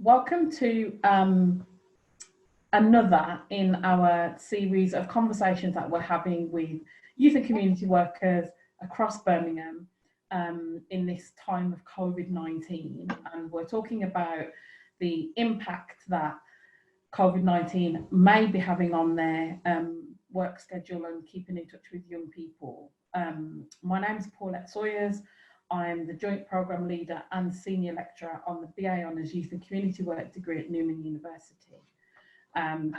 Welcome to another in our series of conversations that we're having with youth and community workers across Birmingham in this time of COVID-19. And we're talking about the impact that COVID-19 may be having on their work schedule and keeping in touch with young people. My name is Paulette Sawyers. I'm the Joint Programme Leader and Senior Lecturer on the BA Honours Youth and Community Work degree at Newman University.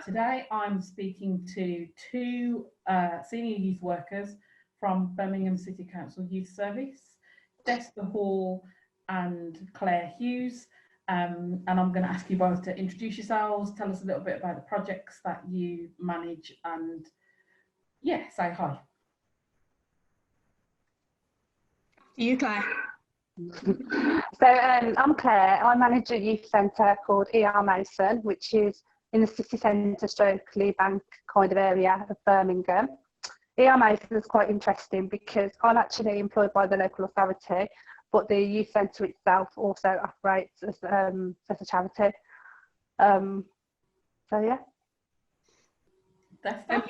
Today I'm speaking to two senior youth workers from Birmingham City Council Youth Service, Desta Hall and Claire Hughes. And I'm going to ask you both to introduce yourselves, tell us a little bit about the projects that you manage and, yeah, say hi. You, Claire. So I'm Claire. I manage a youth centre called ER Mason, which is in the city centre stroke Lee Bank kind of area of Birmingham. ER Mason is quite interesting because I'm actually employed by the local authority, but the youth centre itself also operates as a charity. So yeah. Desta?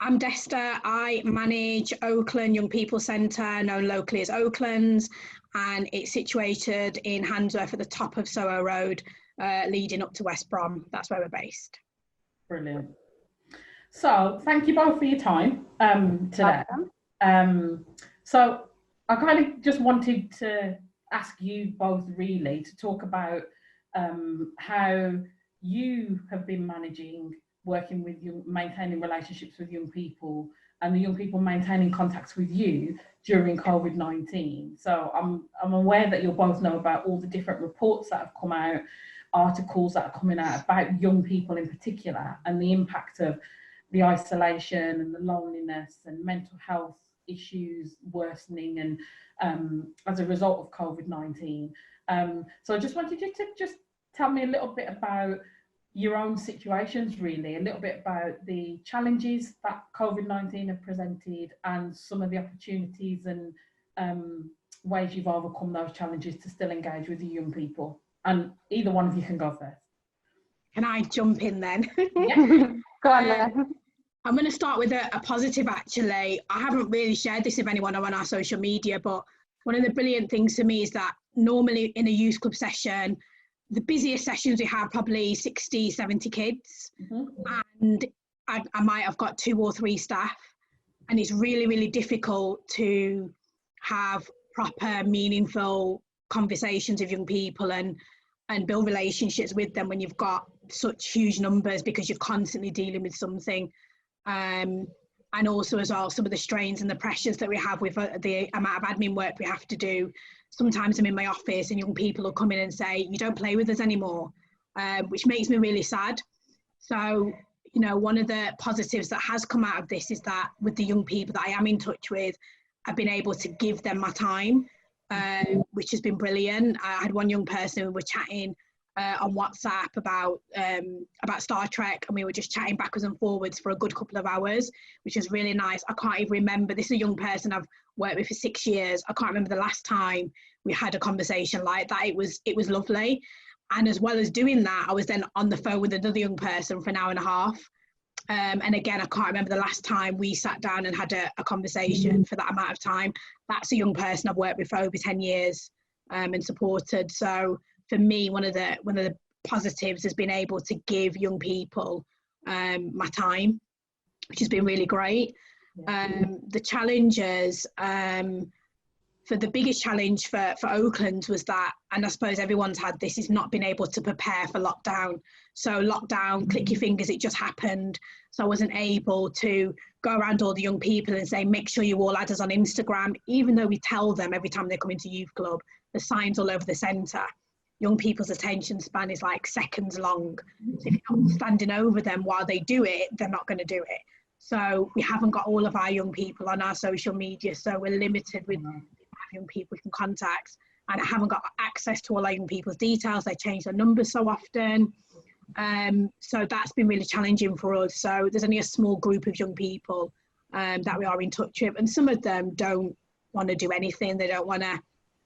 I'm Desta. I manage Oakland Young People Centre, known locally as Oaklands, and it's situated in Handsworth at the top of Soho Road, leading up to West Brom. That's where we're based. Brilliant. So thank you both for your time today. So I kind of just wanted to ask you both really to talk about how you have been managing working with you, maintaining relationships with young people, and the young people maintaining contacts with you during COVID-19. So I'm aware that you'll both know about all the different reports that have come out, articles that are coming out about young people in particular, and the impact of the isolation and the loneliness and mental health issues worsening and as a result of COVID-19. So I just wanted you to just tell me a little bit about your own situations, really, a little bit about the challenges that COVID-19 have presented and some of the opportunities and ways you've overcome those challenges to still engage with the young people. And either one of you can go first. Can I jump in then? Yeah. Go on then. I'm going to start with a positive, actually. I haven't really shared this with anyone on our social media, but one of the brilliant things to me is that normally in a youth club session, the busiest sessions we have probably 60, 70 kids, and I might have got 2 or 3 staff, and it's really, really difficult to have proper, meaningful conversations with young people and build relationships with them when you've got such huge numbers, because you're constantly dealing with something. And also as well, some of the strains and the pressures that we have with the amount of admin work we have to do. Sometimes I'm in my office and young people will come in and say, you don't play with us anymore, which makes me really sad. So, you know, one of the positives that has come out of this is that with the young people that I am in touch with, I've been able to give them my time, which has been brilliant. I had one young person, we were chatting on WhatsApp about Star Trek, and we were just chatting backwards and forwards for a good couple of hours, which was really nice. I can't even remember, this is a young person I've worked with for 6 years. I can't remember the last time we had a conversation like that. It was lovely. And as well as doing that, I was then on the phone with another young person for an hour and a half. And again, I can't remember the last time we sat down and had a conversation for that amount of time. That's a young person I've worked with for over 10 years and supported. So for me, one of the positives has been able to give young people my time, which has been really great. The challenges, for the biggest challenge for Oakland was that, and I suppose everyone's had this, is not being able to prepare for lockdown. So lockdown, click your fingers, it just happened. So I wasn't able to go around all the young people and say, make sure you all add us on Instagram, even though we tell them every time they come into youth club, the signs all over the centre. Young people's attention span is like seconds long. So if you're not standing over them while they do it, they're not going to do it. So we haven't got all of our young people on our social media, so we're limited with young people we can contact, and I haven't got access to all our young people's details. They change their numbers so often. So that's been really challenging for us. So there's only a small group of young people that we are in touch with, and some of them don't want to do anything. They don't want to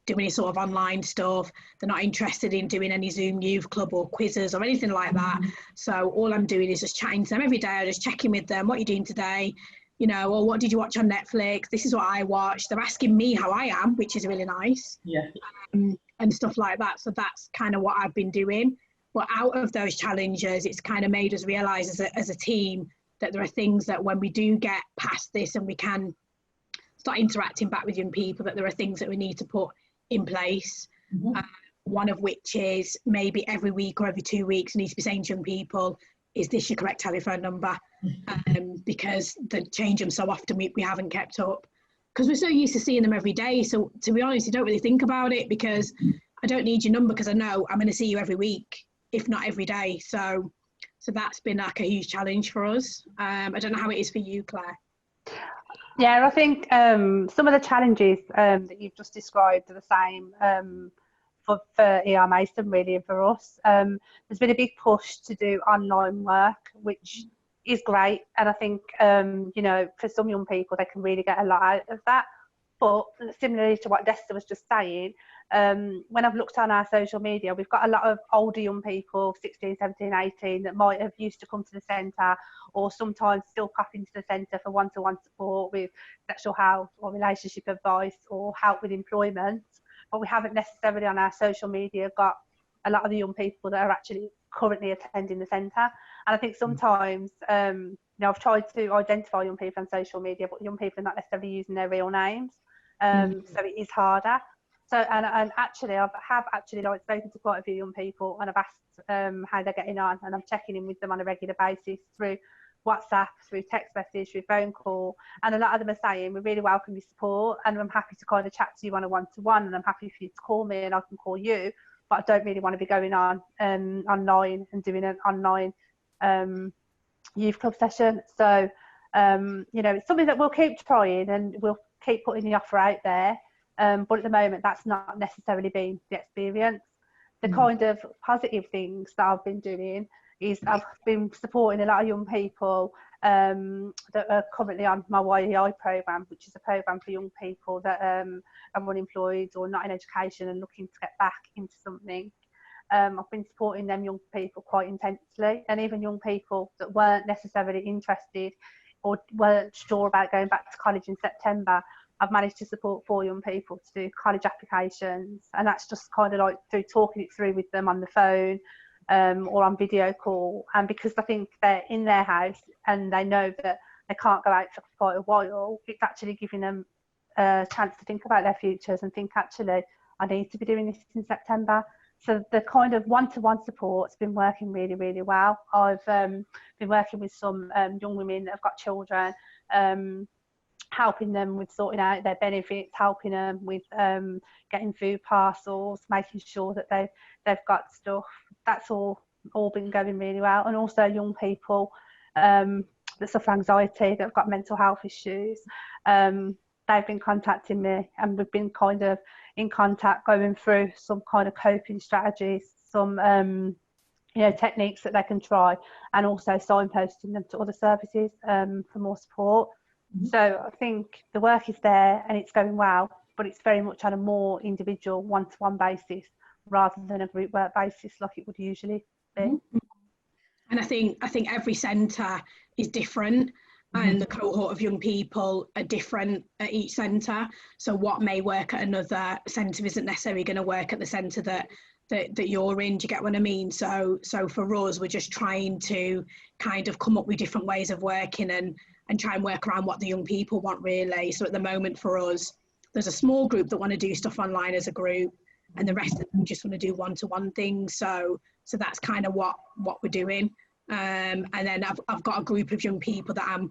do any sort of online stuff. They're not interested in doing any Zoom youth club or quizzes or anything like that. So all I'm doing is just chatting to them every day. I just check in with them. What are you doing today? You know, or what did you watch on Netflix? This is what I watched. They're asking me how I am, which is really nice. Yeah. And stuff like that. So that's kind of what I've been doing. But out of those challenges, it's kind of made us realise as a team that there are things that when we do get past this and we can start interacting back with young people, that there are things that we need to put in place. One of which is maybe every week or every 2 weeks, we need to be saying to young people, is this your correct telephone number? Because they change them so often, we haven't kept up. Because we're so used to seeing them every day. So to be honest, you don't really think about it, because I don't need your number because I know I'm going to see you every week, if not every day. So that's been like a huge challenge for us. I don't know how it is for you, Claire. Yeah, I think some of the challenges that you've just described are the same for ER Mason, really, and for us. There's been a big push to do online work, which is great. And I think, you know, for some young people, they can really get a lot out of that. But similarly to what Desta was just saying, when I've looked on our social media, we've got a lot of older young people, 16, 17, 18, that might have used to come to the centre, or sometimes still pop into the centre for one-to-one support with sexual health or relationship advice or help with employment. But we haven't necessarily on our social media got a lot of the young people that are actually currently attending the centre. And I think sometimes, you know, I've tried to identify young people on social media, but young people are not necessarily using their real names. So it is harder. So, and actually, I have actually like spoken to quite a few young people, and I've asked how they're getting on, and I'm checking in with them on a regular basis through WhatsApp, through text message, through phone call, and a lot of them are saying, we really welcome your support, and I'm happy to kind of chat to you on a one-to-one, and I'm happy for you to call me, and I can call you, but I don't really want to be going on online and doing an online youth club session. So, you know, it's something that we'll keep trying, and we'll keep putting the offer out there. But at the moment, that's not necessarily been the experience. The kind of positive things that I've been doing is I've been supporting a lot of young people that are currently on my YEI programme, which is a programme for young people that are unemployed or not in education and looking to get back into something. I've been supporting them young people quite intensely, and even young people that weren't necessarily interested or weren't sure about going back to college in September. I've managed to support 4 young people to do college applications, and that's just kind of like through talking it through with them on the phone or on video call. And because I think they're in their house and they know that they can't go out for quite a while, it's actually giving them a chance to think about their futures and think, actually, I need to be doing this in September. So the kind of one-to-one support's been working really, really well. I've been working with some young women that have got children, helping them with sorting out their benefits, helping them with getting food parcels, making sure that they've got stuff. That's all been going really well. And also young people that suffer anxiety, that have got mental health issues. They've been contacting me, and we've been kind of in contact, going through some kind of coping strategies, some you know, techniques that they can try, and also signposting them to other services for more support. So I think the work is there and it's going well, but it's very much on a more individual one-to-one basis rather than a group work basis like it would usually be. And I think every centre is different, and the cohort of young people are different at each centre. So what may work at another centre isn't necessarily going to work at the centre that you're in. Do you get what I mean? So for us, we're just trying to kind of come up with different ways of working and try and work around what the young people want, really. So at the moment for us, there's a small group that want to do stuff online as a group, and the rest of them just want to do one-to-one things. So that's kind of what we're doing. And then I've got a group of young people that I'm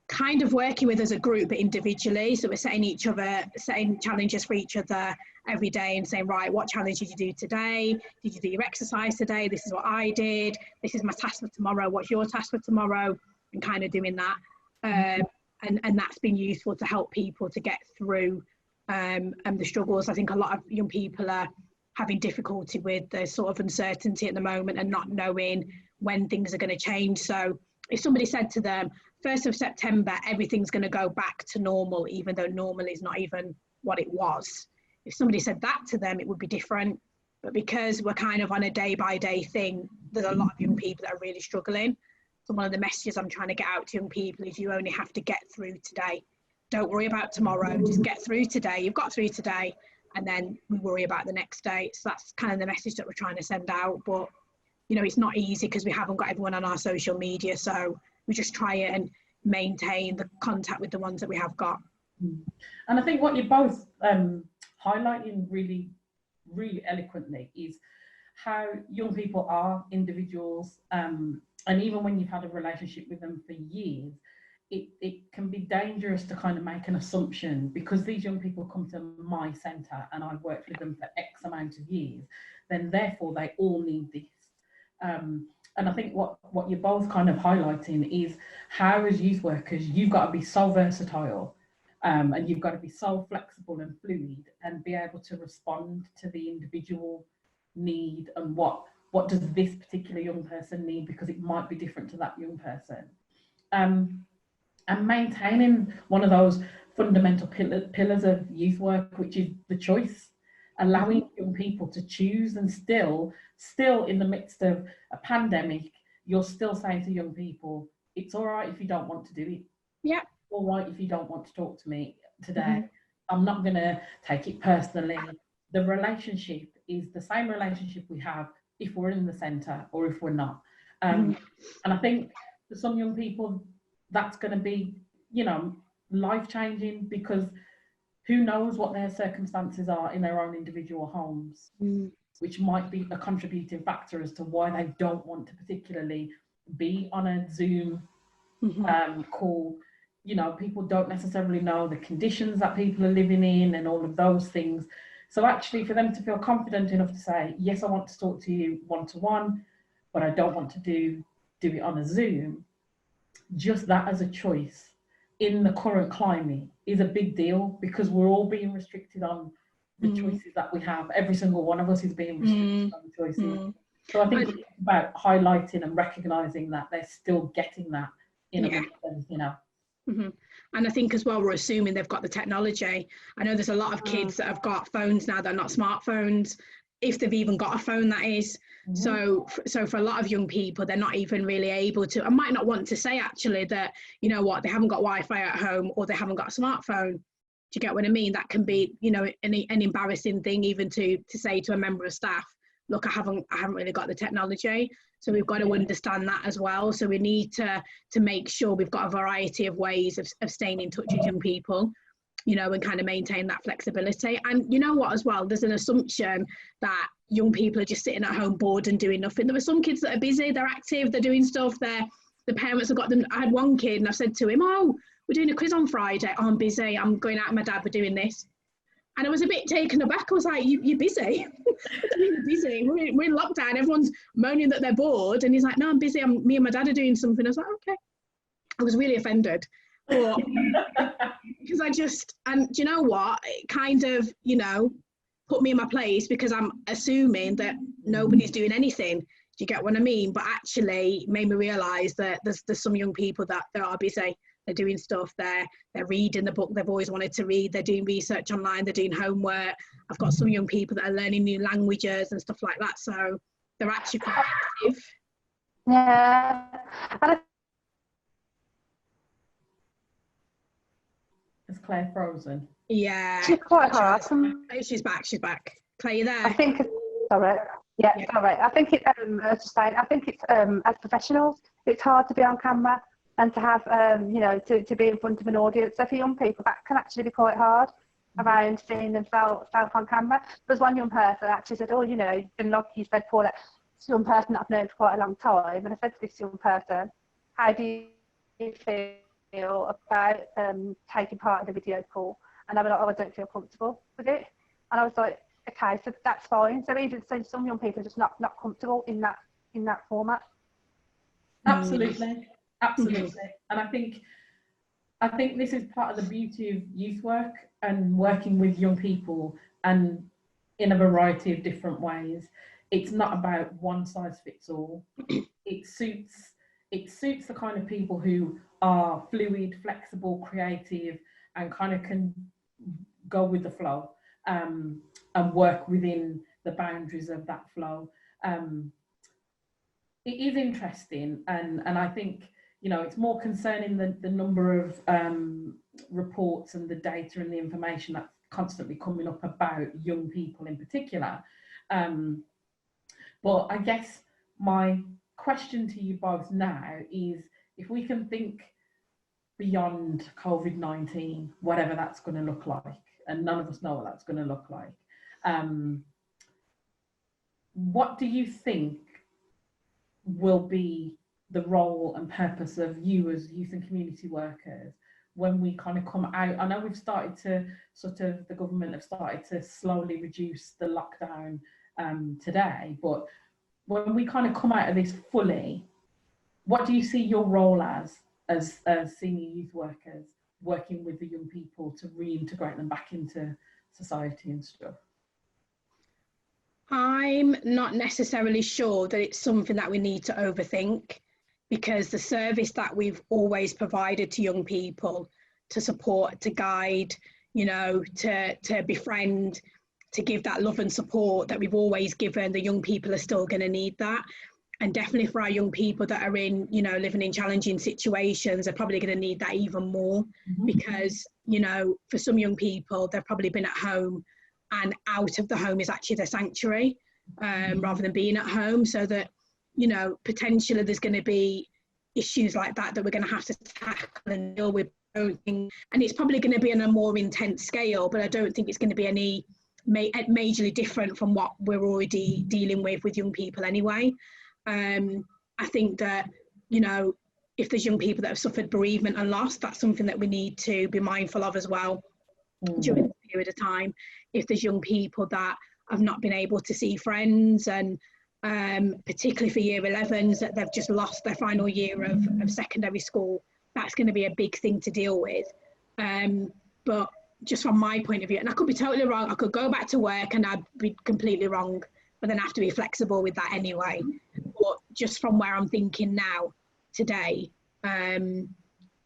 kind of working with as a group, but individually. So we're setting challenges for each other every day and saying, right, what challenge did you do today? Did you do your exercise today? This is what I did. This is my task for tomorrow. What's your task for tomorrow? And kind of doing that. And that's been useful to help people to get through the struggles. I think a lot of young people are having difficulty with the sort of uncertainty at the moment and not knowing when things are going to change. So if somebody said to them, 1st of September, everything's going to go back to normal, even though normal is not even what it was, If somebody said that to them, it would be different. But because we're kind of on a day-by-day thing, there's a lot of young people that are really struggling. So one of the messages I'm trying to get out to young people is you only have to get through today. Don't worry about tomorrow, just get through today. You've got through today, and then we worry about the next day. So that's kind of the message that we're trying to send out. But, you know, it's not easy because we haven't got everyone on our social media. So we just try and maintain the contact with the ones that we have got. And I think what you're both highlighting really eloquently is how young people are individuals, and even when you've had a relationship with them for years, it can be dangerous to kind of make an assumption, because these young people come to my centre and I've worked with them for X amount of years, then therefore they all need this. And I think what you're both kind of highlighting is how, as youth workers, you've got to be so versatile, and you've got to be so flexible and fluid and be able to respond to the individual need and what does this particular young person need, because it might be different to that young person. And maintaining one of those fundamental pillars of youth work, which is the choice, allowing young people to choose, and still in the midst of a pandemic, you're still saying to young people, it's all right if you don't want to do it. Yeah. All right if you don't want to talk to me today. I'm not going to take it personally. The relationship is the same relationship we have if we're in the centre or if we're not. And I think for some young people, that's going to be, you know, life-changing, because who knows what their circumstances are in their own individual homes, which might be a contributing factor as to why they don't want to particularly be on a Zoom call. You know, people don't necessarily know the conditions that people are living in and all of those things. So actually for them to feel confident enough to say, yes, I want to talk to you one-to-one, but I don't want to do it on a Zoom, just that as a choice in the current climate is a big deal, because we're all being restricted on the choices that we have. Every single one of us is being restricted on the choices. So I think it's about highlighting and recognising that they're still getting that in amongst everything else. And I think as well, we're assuming they've got the technology. I know there's a lot of kids that have got phones now that are not smartphones, if they've even got a phone, that is. So for a lot of young people, they're not even really able to, and might not want to say actually that, you know what, they haven't got Wi-Fi at home or they haven't got a smartphone. Do you get what I mean? That can be, you know, an embarrassing thing even to say to a member of staff, look, I haven't really got the technology. So we've got to understand that as well. So we need to make sure we've got a variety of ways of staying in touch with young people, you know, and kind of maintain that flexibility. And you know what, as well, there's an assumption that young people are just sitting at home bored and doing nothing. There are some kids that are busy, they're active, they're doing stuff, the parents have got them. I had one kid and I said to him, oh, we're doing a quiz on Friday. Oh, I'm busy, I'm going out with my dad, we're doing this. And I was a bit taken aback. I was like, you're busy? You're busy. We're in lockdown. Everyone's moaning that they're bored. And he's like, no, I'm busy. Me and my dad are doing something. I was like, okay. I was really offended. But, because and do you know what? It kind of, you know, put me in my place, because I'm assuming that nobody's doing anything. Do you get what I mean? But actually it made me realise that there's some young people that are busy. They're doing stuff, they're reading the book they've always wanted to read, they're doing research online, they're doing homework. I've got some young people that are learning new languages and stuff like that, so they're actually quite active. Yeah. Is Claire frozen? Yeah. She's quite hard. She's back. Claire, you there? I think sorry. Yeah, sorry. I think it's as professionals, it's hard to be on camera and to have, you know, to be in front of an audience. So for young people, that can actually be quite hard, around seeing themselves on camera. There's one young person actually said, oh, you know, and like you said, Paulette, this young person that I've known for quite a long time. And I said to this young person, how do you feel about taking part in a video call? And they were like, oh, I don't feel comfortable with it. And I was like, okay, so that's fine. So even so, some young people are just not comfortable in that format. Absolutely. And I think this is part of the beauty of youth work and working with young people, and in a variety of different ways. It's not about one size fits all. It suits the kind of people who are fluid, flexible, creative, and kind of can go with the flow. and work within the boundaries of that flow. It is interesting, and I think, you know, it's more concerning the number of reports and the data and the information that's constantly coming up about young people in particular. But I guess my question to you both now is, if we can think beyond COVID-19, whatever that's going to look like, and none of us know what that's going to look like, what do you think will be the role and purpose of you as youth and community workers when we kind of come out? I know we've started to the government have started to slowly reduce the lockdown today, but when we kind of come out of this fully, what do you see your role as senior youth workers working with the young people to reintegrate them back into society and stuff? I'm not necessarily sure that it's something that we need to overthink, because the service that we've always provided to young people, to support, to guide, you know, to befriend, to give that love and support that we've always given, the young people are still going to need that. And definitely for our young people that are in, you know, living in challenging situations, they're probably going to need that even more, because, you know, for some young people, they've probably been at home, and out of the home is actually their sanctuary, rather than being at home. So that, you know, potentially there's going to be issues like that we're going to have to tackle and deal with. And it's probably going to be on a more intense scale, but I don't think it's going to be any majorly different from what we're already dealing with young people anyway. I think that, you know, if there's young people that have suffered bereavement and loss, that's something that we need to be mindful of as well during this period of time. If there's young people that have not been able to see friends, and particularly for year 11s, that they've just lost their final year of secondary school, that's going to be a big thing to deal with. But just from my point of view, and I could be totally wrong, I could go back to work and I'd be completely wrong, but then I have to be flexible with that anyway. But just from where I'm thinking now, today, I'm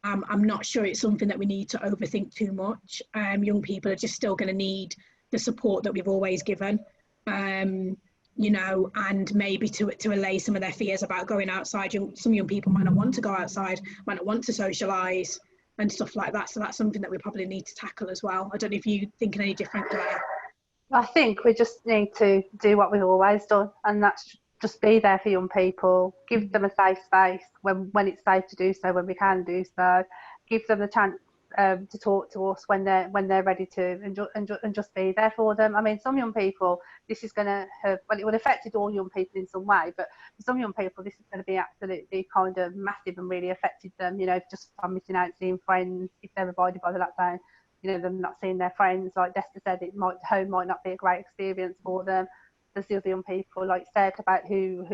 not sure it's something that we need to overthink too much. Young people are just still going to need the support that we've always given, you know, and maybe to allay some of their fears about going outside. Some young people might not want to go outside, might not want to socialise and stuff like that. So that's something that we probably need to tackle as well. I don't know if you're thinking any different, Claire. I think we just need to do what we've always done, and that's just be there for young people, give them a safe space when it's safe to do so, when we can do so, give them the chance to talk to us when they're ready to, and just be there for them. I mean, some young people, this is going to have, well, it would affect all young people in some way, but for some young people, this is going to be absolutely kind of massive and really affected them, you know, just from missing out, seeing friends, if they're abided by the lockdown, you know, them not seeing their friends. Like Desta said, home might not be a great experience for them. There's the other young people, like said, about who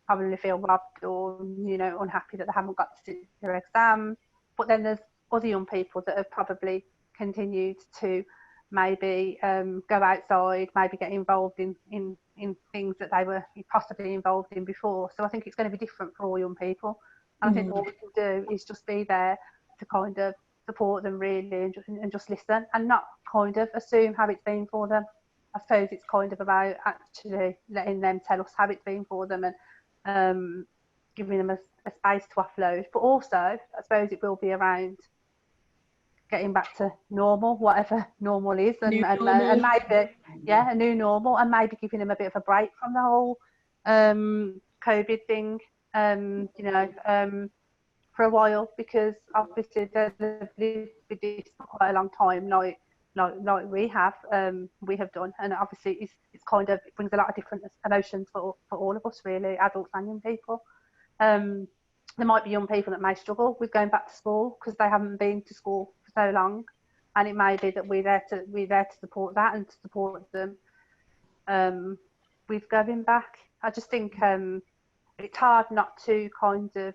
probably feel robbed or, you know, unhappy that they haven't got to sit their exam. But then there's other young people that have probably continued to maybe go outside, maybe get involved in things that they were possibly involved in before. So I think it's going to be different for all young people. And I think all we can do is just be there to kind of support them really, and just listen, and not kind of assume how it's been for them. I suppose it's kind of about actually letting them tell us how it's been for them, and giving them a space to offload. But also, I suppose it will be around getting back to normal, whatever normal is, and maybe, a new normal, and maybe giving them a bit of a break from the whole COVID thing, you know, for a while, because obviously they've lived with this for quite a long time, like we have done, and obviously it's kind of, it brings a lot of different emotions for all of us really, adults and young people. There might be young people that may struggle with going back to school because they haven't been to school for so long, and it may be that we're there to support that and to support them with going back. I just think it's hard not to kind of,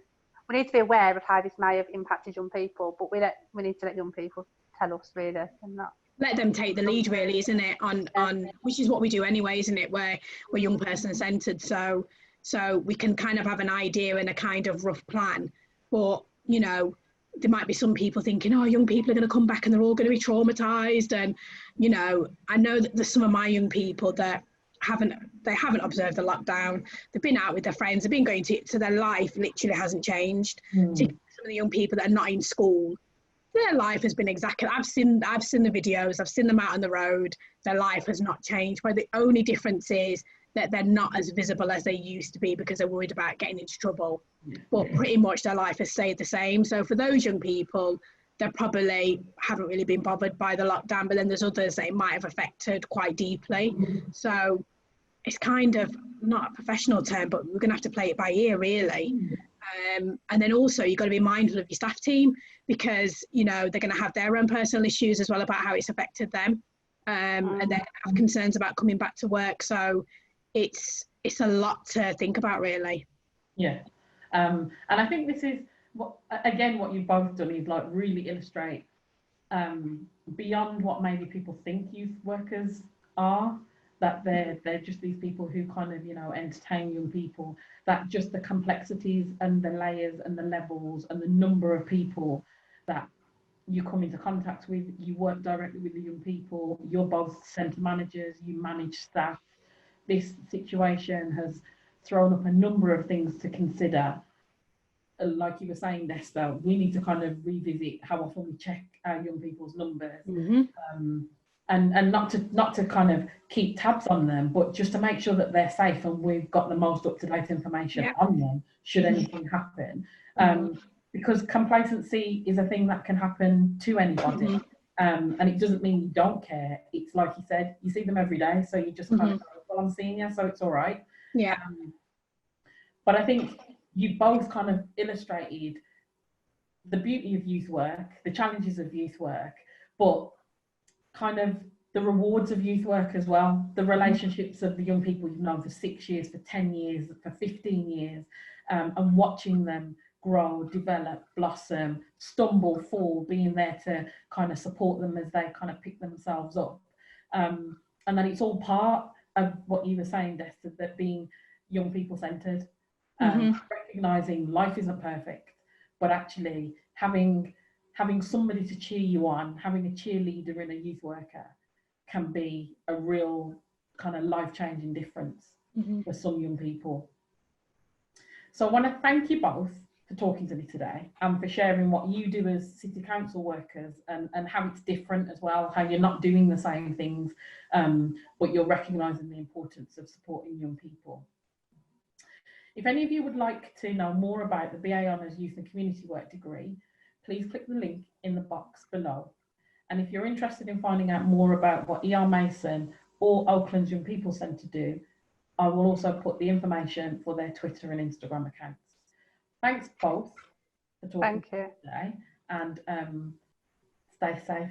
we need to be aware of how this may have impacted young people, but we need to let young people tell us really, and not let them take the lead really, isn't it, on which is what we do anyway, isn't it, where we're young person centred, so we can kind of have an idea and a kind of rough plan, but you know, there might be some people thinking, oh, young people are going to come back and they're all going to be traumatized. And, you know, I know that there's some of my young people that haven't observed the lockdown. They've been out with their friends, they've been going to their life literally hasn't changed. Some of the young people that are not in school, their life has been exactly, I've seen the videos, I've seen them out on the road, their life has not changed. But the only difference is that they're not as visible as they used to be because they're worried about getting into trouble. But pretty much their life has stayed the same. So for those young people, they probably haven't really been bothered by the lockdown, but then there's others that it might have affected quite deeply. So it's kind of not a professional term, but we're going to have to play it by ear, really. And then also you've got to be mindful of your staff team, because, you know, they're going to have their own personal issues as well about how it's affected them. And they have concerns about coming back to work. So it's a lot to think about, really. Yeah. And I think this is what you've both done is like really illustrate beyond what maybe people think youth workers are, that they're just these people who kind of, you know, entertain young people, that just the complexities and the layers and the levels and the number of people that you come into contact with, you work directly with the young people, you're both centre managers, you manage staff. This situation has thrown up a number of things to consider. Like you were saying, Desta, we need to kind of revisit how often we check our young people's numbers, and not to kind of keep tabs on them, but just to make sure that they're safe and we've got the most up-to-date information on them should anything happen. Because complacency is a thing that can happen to anybody, and it doesn't mean you don't care. It's like you said, you see them every day, so you just kind of go, well, I'm seeing you, so it's all right. But I think you both kind of illustrated the beauty of youth work, the challenges of youth work, but kind of the rewards of youth work as well, the relationships of the young people you've known for 6 years, for 10 years, for 15 years, and watching them grow, develop, blossom, stumble, fall, being there to kind of support them as they kind of pick themselves up. And then it's all part of what you were saying, Desta, that being young people centred, recognising life isn't perfect, but actually having somebody to cheer you on, having a cheerleader in a youth worker can be a real kind of life-changing difference for some young people. So I want to thank you both for talking to me today and for sharing what you do as city council workers, and how it's different as well, how you're not doing the same things, but you're recognising the importance of supporting young people. If any of you would like to know more about the BA Honours Youth and Community Work degree, please click the link in the box below. And if you're interested in finding out more about what ER Mason or Oakland's Young People Centre do, I will also put the information for their Twitter and Instagram accounts. Thanks both for talking today, and stay safe.